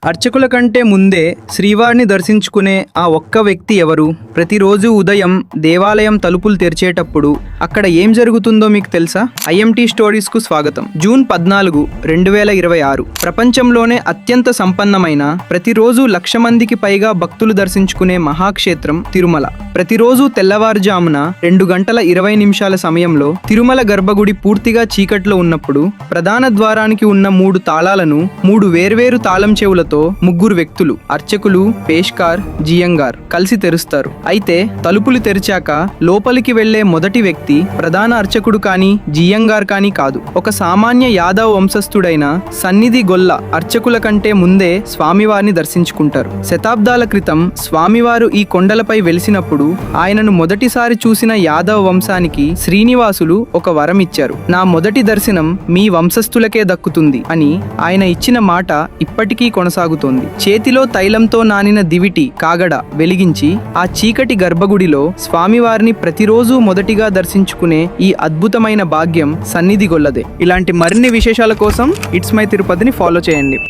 అర్చకుల కంటే ముందే శ్రీవారిని దర్శించుకునే ఆ ఒక్క వ్యక్తి ఎవరు? ప్రతిరోజు ఉదయం దేవాలయం తలుపులు తెరిచేటప్పుడు అక్కడ ఏం జరుగుతుందో మీకు తెలుసా? ఐఎంటీ స్టోరీస్కు స్వాగతం. జూన్ 14, 2026. ప్రపంచంలోనే అత్యంత సంపన్నమైన, ప్రతిరోజు 1,00,000 మందికి పైగా భక్తులు దర్శించుకునే మహాక్షేత్రం తిరుమల. ప్రతిరోజు తెల్లవారుజామున 2:20 సమయంలో తిరుమల గర్భగుడి పూర్తిగా చీకట్లో ఉన్నప్పుడు ప్రధాన ద్వారానికి ఉన్న 3 తాళాలను 3 వేర్వేరు తాళం చెవులతో 3 వ్యక్తులు, అర్చకులు, పేష్కార్, జియంగార్ కలిసి తెరుస్తారు. అయితే తలుపులు తెరిచాక లోపలికి వెళ్లే మొదటి వ్యక్తి ప్రధాన అర్చకుడు కానీ జియంగార్ కానీ కాదు. ఒక సామాన్య యాదవ్ వంశస్థుడైన సన్నిధి గొల్ల అర్చకుల కంటే ముందే స్వామివారిని దర్శించుకుంటారు. శతాబ్దాల క్రితం స్వామివారు ఈ కొండలపై వెలిసినప్పుడు ఆయనను మొదటిసారి చూసిన యాదవ్ వంశానికి శ్రీనివాసులు ఒక వరం ఇచ్చారు. నా మొదటి దర్శనం మీ వంశస్థులకే దక్కుతుంది అని ఆయన ఇచ్చిన మాట ఇప్పటికీ కొనసాగుతోంది. చేతిలో తైలంతో నానిన దివిటి కాగడ వెలిగించి ఆ చీకటి గర్భగుడిలో స్వామివారిని ప్రతిరోజు మొదటిగా దర్శించుకునే ఈ అద్భుతమైన భాగ్యం సన్నిధి గొల్లదే. ఇలాంటి మరిన్ని విశేషాల కోసం ఇట్స్ మై తిరుపతిని ఫాలో చేయండి.